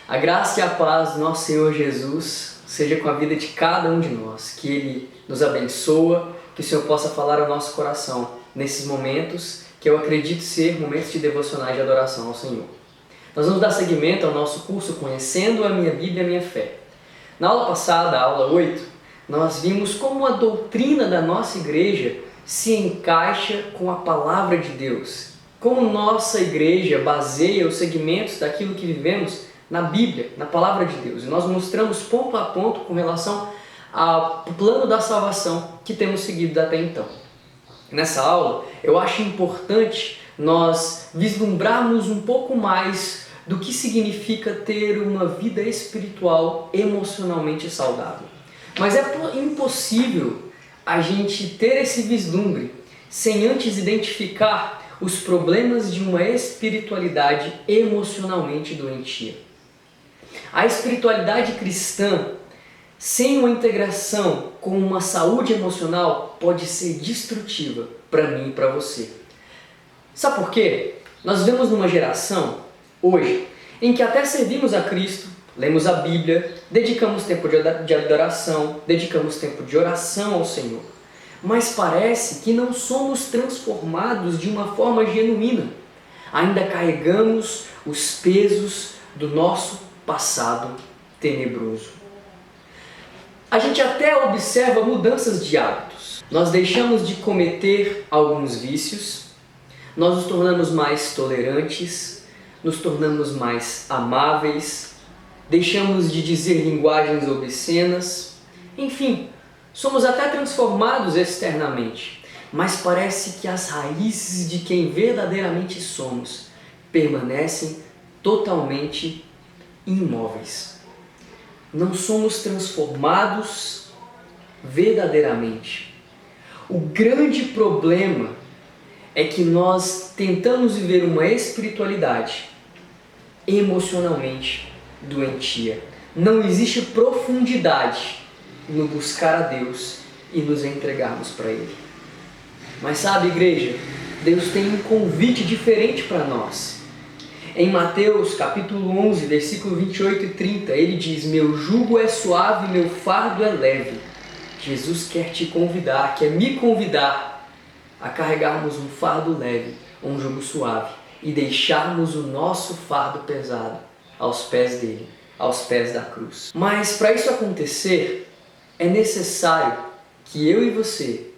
A graça e a paz do nosso Senhor Jesus seja com a vida de cada um de nós, que Ele nos abençoa, que o Senhor possa falar ao nosso coração nesses momentos que eu acredito ser momentos de devocionais de adoração ao Senhor. Nós vamos dar seguimento ao nosso curso Conhecendo a Minha Bíblia e a Minha Fé. Na aula passada, a aula 8, nós vimos como a doutrina da nossa igreja se encaixa com a palavra de Deus, como nossa igreja baseia os segmentos daquilo que vivemos na Bíblia, na palavra de Deus. E nós mostramos ponto a ponto com relação ao plano da salvação que temos seguido até então. Nessa aula, eu acho importante nós vislumbrarmos um pouco mais do que significa ter uma vida espiritual emocionalmente saudável. Mas é impossível a gente ter esse vislumbre sem antes identificar os problemas de uma espiritualidade emocionalmente doentia. A espiritualidade cristã, sem uma integração com uma saúde emocional, pode ser destrutiva para mim e para você. Sabe por quê? Nós vivemos numa geração, hoje, em que até servimos a Cristo, lemos a Bíblia, dedicamos tempo de adoração, dedicamos tempo de oração ao Senhor. Mas parece que não somos transformados de uma forma genuína. Ainda carregamos os pesos do nosso passado tenebroso. A gente até observa mudanças de hábitos. Nós deixamos de cometer alguns vícios, nós nos tornamos mais tolerantes, nos tornamos mais amáveis, deixamos de dizer linguagens obscenas, enfim, somos até transformados externamente, mas parece que as raízes de quem verdadeiramente somos permanecem totalmente imóveis. Não somos transformados verdadeiramente. O grande problema é que nós tentamos viver uma espiritualidade emocionalmente doentia. Não existe profundidade no buscar a Deus e nos entregarmos para Ele. Mas sabe, igreja, Deus tem um convite diferente para nós. Em Mateus capítulo 11, versículo 28 e 30, ele diz: meu jugo é suave, meu fardo é leve. Jesus quer te convidar, quer me convidar a carregarmos um fardo leve, um jugo suave, e deixarmos o nosso fardo pesado aos pés dele, aos pés da cruz. Mas para isso acontecer, é necessário que eu e você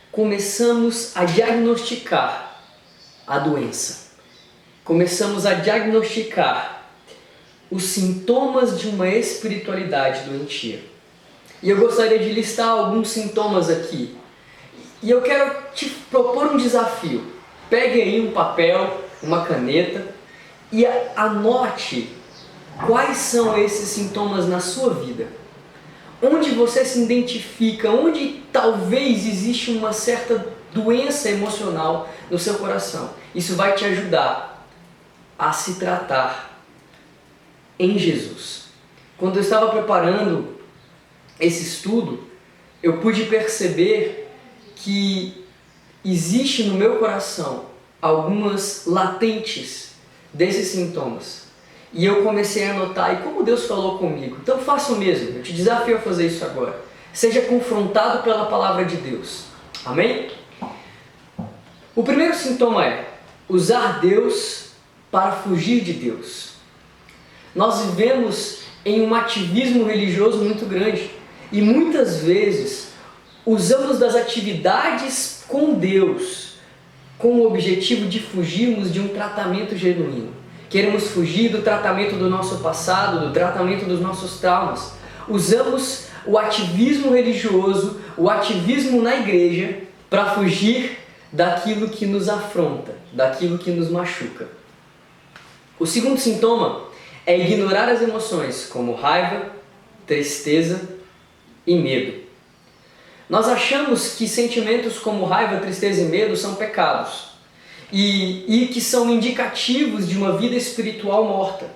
começamos a diagnosticar a doença. Começamos a diagnosticar os sintomas de uma espiritualidade doentia. E eu gostaria de listar alguns sintomas aqui. E eu quero te propor um desafio. Pegue aí um papel, uma caneta e anote quais são esses sintomas na sua vida. Onde você se identifica, onde talvez existe uma certa doença emocional no seu coração. Isso vai te ajudar a se tratar em Jesus. Quando eu estava preparando esse estudo, eu pude perceber que existe no meu coração algumas latentes desses sintomas. E eu comecei a anotar, e como Deus falou comigo, então faça o mesmo, eu te desafio a fazer isso agora. Seja confrontado pela palavra de Deus. Amém? O primeiro sintoma é usar Deus para fugir de Deus. Nós vivemos em um ativismo religioso muito grande e muitas vezes usamos das atividades com Deus com o objetivo de fugirmos de um tratamento genuíno. Queremos fugir do tratamento do nosso passado, do tratamento dos nossos traumas. Usamos o ativismo religioso, o ativismo na igreja para fugir daquilo que nos afronta, daquilo que nos machuca. O segundo sintoma é ignorar as emoções como raiva, tristeza e medo. Nós achamos que sentimentos como raiva, tristeza e medo são pecados e que são indicativos de uma vida espiritual morta.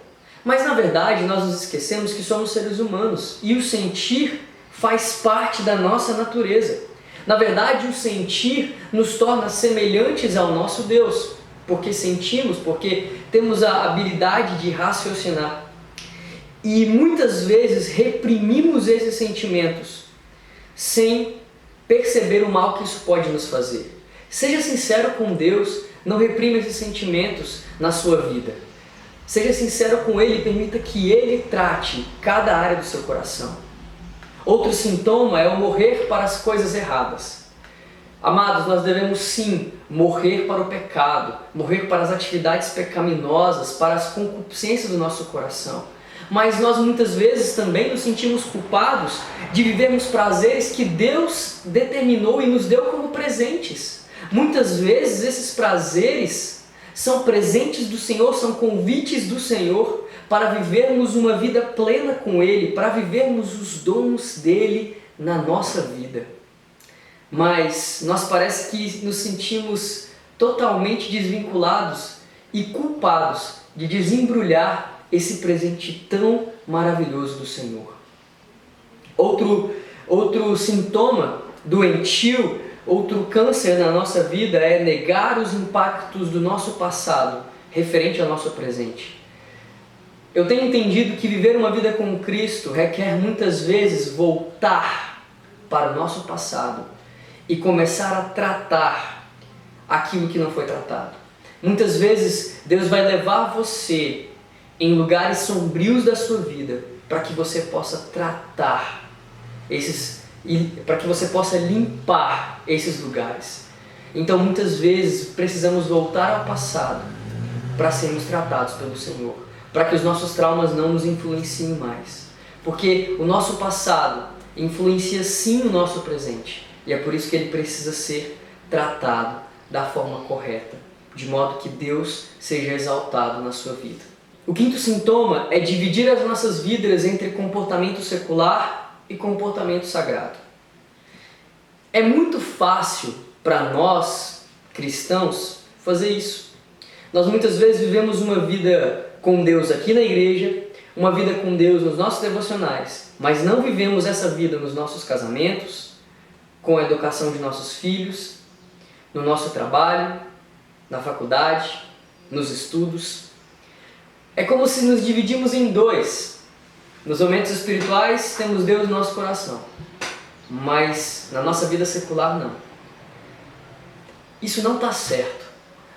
Mas na verdade nós nos esquecemos que somos seres humanos e o sentir faz parte da nossa natureza. Na verdade, o sentir nos torna semelhantes ao nosso Deus, porque sentimos, porque temos a habilidade de raciocinar. E muitas vezes reprimimos esses sentimentos sem perceber o mal que isso pode nos fazer. Seja sincero com Deus, não reprima esses sentimentos na sua vida. Seja sincero com Ele e permita que Ele trate cada área do seu coração. Outro sintoma é o morrer para as coisas erradas. Amados, nós devemos sim morrer para o pecado, morrer para as atividades pecaminosas, para as concupiscências do nosso coração. Mas nós muitas vezes também nos sentimos culpados de vivermos prazeres que Deus determinou e nos deu como presentes. Muitas vezes esses prazeres são presentes do Senhor, são convites do Senhor para vivermos uma vida plena com Ele, para vivermos os dons dEle na nossa vida. Mas nós parece que nos sentimos totalmente desvinculados e culpados de desembrulhar esse presente tão maravilhoso do Senhor. Outro sintoma doentio, outro câncer na nossa vida é negar os impactos do nosso passado referente ao nosso presente. Eu tenho entendido que viver uma vida com Cristo requer muitas vezes voltar para o nosso passado e começar a tratar aquilo que não foi tratado. Muitas vezes Deus vai levar você em lugares sombrios da sua vida para que você possa tratar para que você possa limpar esses lugares. Então muitas vezes precisamos voltar ao passado para sermos tratados pelo Senhor, para que os nossos traumas não nos influenciem mais. Porque o nosso passado influencia sim o nosso presente. E é por isso que ele precisa ser tratado da forma correta, de modo que Deus seja exaltado na sua vida. O quinto sintoma é dividir as nossas vidas entre comportamento secular e comportamento sagrado. É muito fácil para nós, cristãos, fazer isso. Nós muitas vezes vivemos uma vida com Deus aqui na igreja, uma vida com Deus nos nossos devocionais, mas não vivemos essa vida nos nossos casamentos, com a educação de nossos filhos, no nosso trabalho, na faculdade, nos estudos. É como se nos dividimos em dois. Nos momentos espirituais temos Deus no nosso coração, mas na nossa vida secular não. Isso não está certo.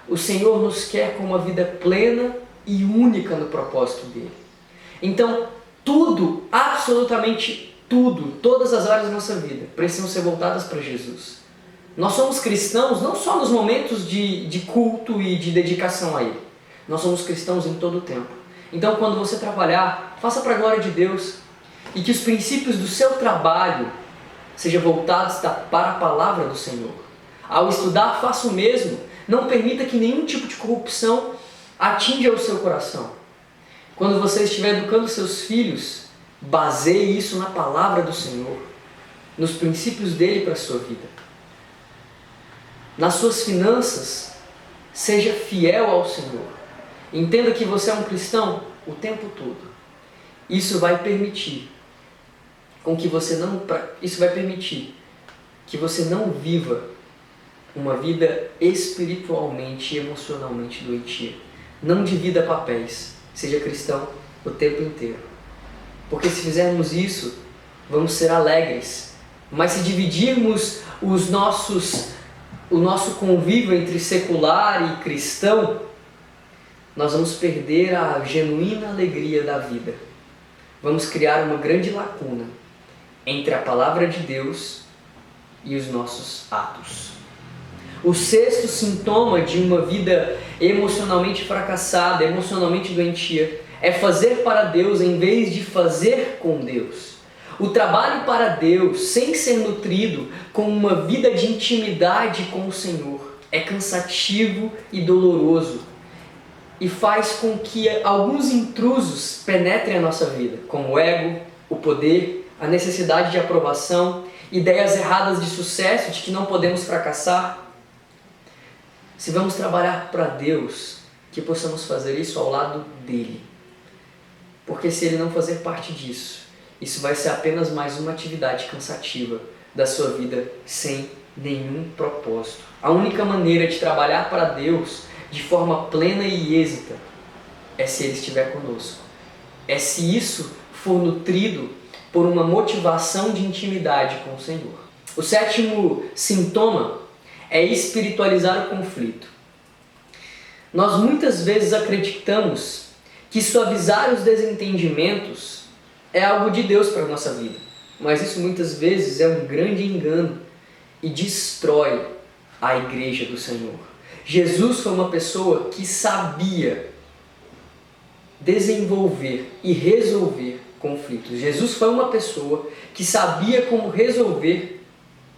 O Senhor nos quer com uma vida plena e única no propósito dele. Então, tudo, absolutamente tudo, todas as áreas da nossa vida precisam ser voltadas para Jesus. Nós somos cristãos não só nos momentos de culto e de dedicação a Ele. Nós somos cristãos em todo o tempo. Então, quando você trabalhar, faça para a glória de Deus. E que os princípios do seu trabalho sejam voltados para a palavra do Senhor. Ao estudar, faça o mesmo. Não permita que nenhum tipo de corrupção atinja o seu coração. Quando você estiver educando seus filhos, baseie isso na palavra do Senhor, nos princípios dele para a sua vida. Nas suas finanças, seja fiel ao Senhor. Entenda que você é um cristão o tempo todo. Isso vai permitir que você não viva uma vida espiritualmente e emocionalmente doentia. Não divida papéis. Seja cristão o tempo inteiro. Porque se fizermos isso, vamos ser alegres. Mas se dividirmos o nosso convívio entre secular e cristão, nós vamos perder a genuína alegria da vida. Vamos criar uma grande lacuna entre a palavra de Deus e os nossos atos. O sexto sintoma de uma vida emocionalmente fracassada, emocionalmente doentia, é fazer para Deus em vez de fazer com Deus. O trabalho para Deus, sem ser nutrido com uma vida de intimidade com o Senhor, é cansativo e doloroso e faz com que alguns intrusos penetrem a nossa vida, como o ego, o poder, a necessidade de aprovação, ideias erradas de sucesso, de que não podemos fracassar. Se vamos trabalhar para Deus, que possamos fazer isso ao lado dele. Porque se ele não fazer parte disso, isso vai ser apenas mais uma atividade cansativa da sua vida sem nenhum propósito. A única maneira de trabalhar para Deus de forma plena e êxita é se Ele estiver conosco. é se isso for nutrido por uma motivação de intimidade com o Senhor. O sétimo sintoma é espiritualizar o conflito. Nós muitas vezes acreditamos que suavizar os desentendimentos é algo de Deus para a nossa vida, mas isso muitas vezes é um grande engano e destrói a igreja do Senhor. Jesus foi uma pessoa que sabia desenvolver e resolver conflitos. Jesus foi uma pessoa que sabia como resolver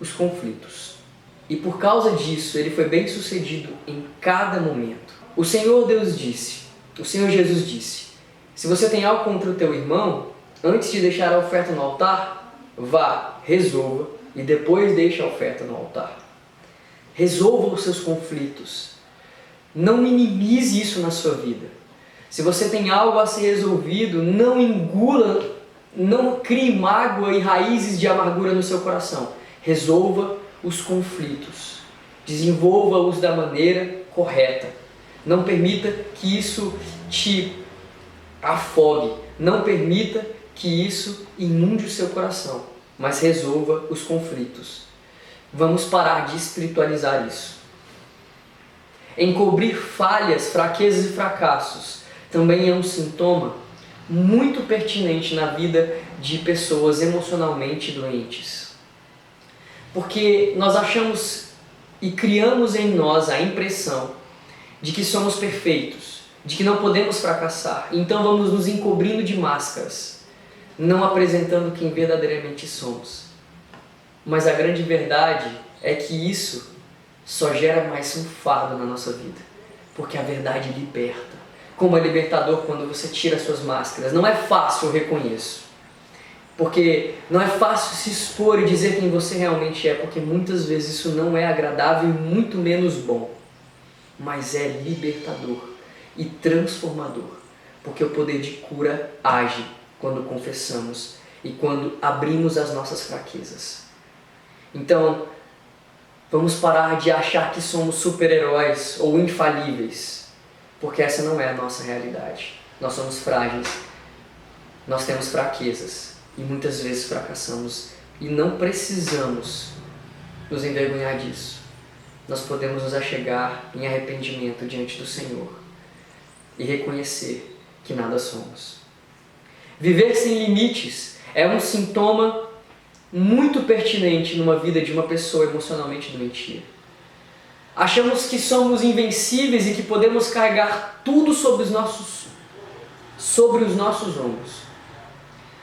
os conflitos. E por causa disso, ele foi bem sucedido em cada momento. O Senhor Jesus disse, se você tem algo contra o teu irmão, antes de deixar a oferta no altar, vá, resolva e depois deixe a oferta no altar. Resolva os seus conflitos. Não minimize isso na sua vida. Se você tem algo a ser resolvido, não engula, não crie mágoa e raízes de amargura no seu coração. Resolva os conflitos. Desenvolva-os da maneira correta. Não permita que isso te afogue. Não permita que isso inunde o seu coração. Mas resolva os conflitos. Vamos parar de espiritualizar isso. Encobrir falhas, fraquezas e fracassos também é um sintoma muito pertinente na vida de pessoas emocionalmente doentes. Porque nós achamos e criamos em nós a impressão de que somos perfeitos, de que não podemos fracassar. Então vamos nos encobrindo de máscaras, não apresentando quem verdadeiramente somos. Mas a grande verdade é que isso só gera mais um fardo na nossa vida, porque a verdade liberta. Como é libertador quando você tira suas máscaras. Não é fácil, eu reconheço. Porque não é fácil se expor e dizer quem você realmente é, porque muitas vezes isso não é agradável e muito menos bom. Mas é libertador e transformador, porque o poder de cura age quando confessamos e quando abrimos as nossas fraquezas. Então, vamos parar de achar que somos super-heróis ou infalíveis, porque essa não é a nossa realidade. Nós somos frágeis, nós temos fraquezas e muitas vezes fracassamos e não precisamos nos envergonhar disso. Nós podemos nos achegar em arrependimento diante do Senhor e reconhecer que nada somos. Viver sem limites é um sintoma muito pertinente numa vida de uma pessoa emocionalmente doentia. Achamos que somos invencíveis e que podemos carregar tudo sobre os nossos ombros.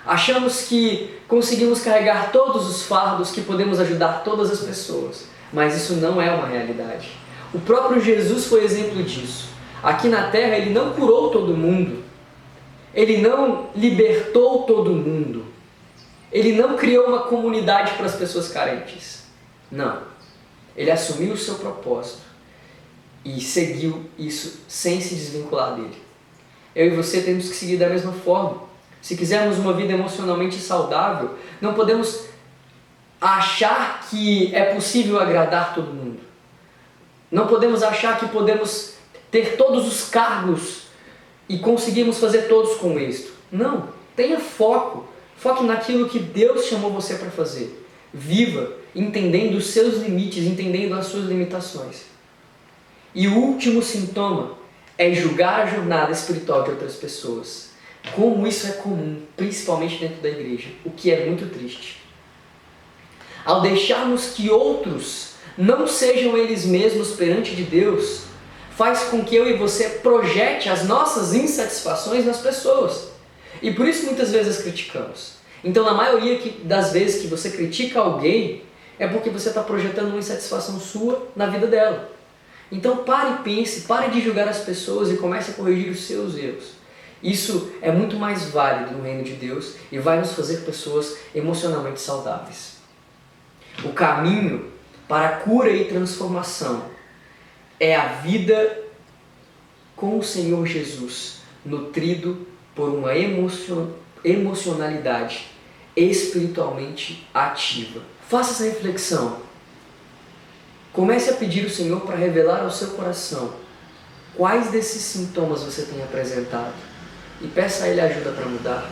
Achamos que conseguimos carregar todos os fardos, que podemos ajudar todas as pessoas, mas isso não é uma realidade. O próprio Jesus foi exemplo disso. Aqui na terra ele não curou todo mundo, ele não libertou todo mundo, ele não criou uma comunidade para as pessoas carentes. Não. Ele assumiu o seu propósito e seguiu isso sem se desvincular dele. Eu e você temos que seguir da mesma forma. Se quisermos uma vida emocionalmente saudável, não podemos achar que é possível agradar todo mundo. Não podemos achar que podemos ter todos os cargos e conseguirmos fazer todos com êxito. Não, tenha foco. Foque naquilo que Deus chamou você para fazer. Viva entendendo os seus limites, entendendo as suas limitações. E o último sintoma é julgar a jornada espiritual de outras pessoas. Como isso é comum, principalmente dentro da igreja, o que é muito triste. Ao deixarmos que outros não sejam eles mesmos perante de Deus, faz com que eu e você projete as nossas insatisfações nas pessoas. E por isso muitas vezes criticamos. Então, na maioria das vezes que você critica alguém, é porque você está projetando uma insatisfação sua na vida dela. Então, pare e pense, pare de julgar as pessoas e comece a corrigir os seus erros. Isso é muito mais válido no reino de Deus e vai nos fazer pessoas emocionalmente saudáveis. O caminho para a cura e transformação é a vida com o Senhor Jesus, nutrido por uma emocionalidade espiritualmente ativa. Faça essa reflexão. Comece a pedir ao Senhor para revelar ao seu coração quais desses sintomas você tem apresentado e peça a Ele ajuda para mudar.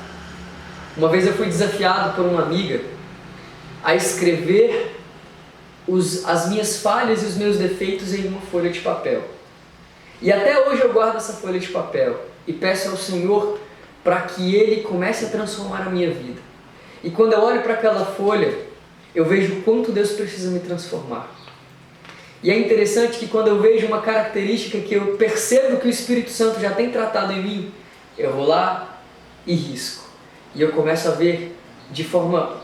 Uma vez eu fui desafiado por uma amiga a escrever as minhas falhas e os meus defeitos em uma folha de papel. E até hoje eu guardo essa folha de papel e peço ao Senhor para que Ele comece a transformar a minha vida. E quando eu olho para aquela folha, eu vejo o quanto Deus precisa me transformar. E é interessante que quando eu vejo uma característica que eu percebo que o Espírito Santo já tem tratado em mim, eu vou lá e risco. E eu começo a ver de forma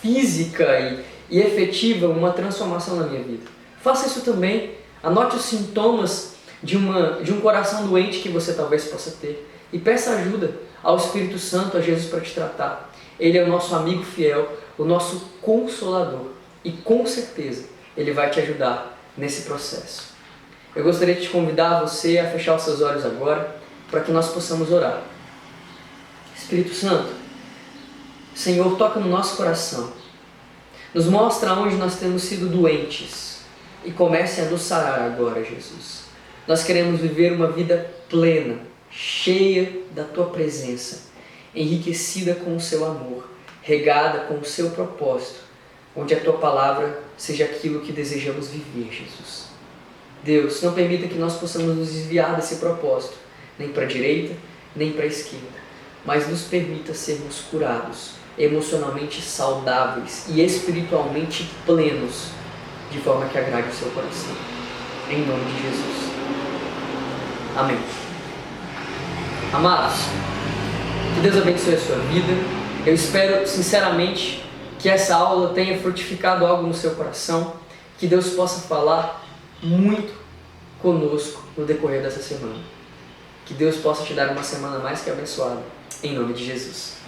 física e efetiva uma transformação na minha vida. Faça isso também. Anote os sintomas de um coração doente que você talvez possa ter. E peça ajuda ao Espírito Santo, a Jesus, para te tratar. Ele é o nosso amigo fiel, o nosso consolador. E com certeza Ele vai te ajudar nesse processo. Eu gostaria de te convidar você a fechar os seus olhos agora, para que nós possamos orar. Espírito Santo, Senhor, toca no nosso coração. Nos mostra onde nós temos sido doentes e comece a nos sarar agora, Jesus. Nós queremos viver uma vida plena, cheia da Tua presença, enriquecida com o Seu amor, regada com o Seu propósito, onde a Tua palavra seja aquilo que desejamos viver, Jesus. Deus, não permita que nós possamos nos desviar desse propósito, nem para a direita, nem para a esquerda, mas nos permita sermos curados, emocionalmente saudáveis e espiritualmente plenos, de forma que agrade o seu coração. Em nome de Jesus. Amém. Amados, que Deus abençoe a sua vida. Eu espero sinceramente que essa aula tenha frutificado algo no seu coração, que Deus possa falar muito conosco no decorrer dessa semana. Que Deus possa te dar uma semana mais que abençoada. Em nome de Jesus.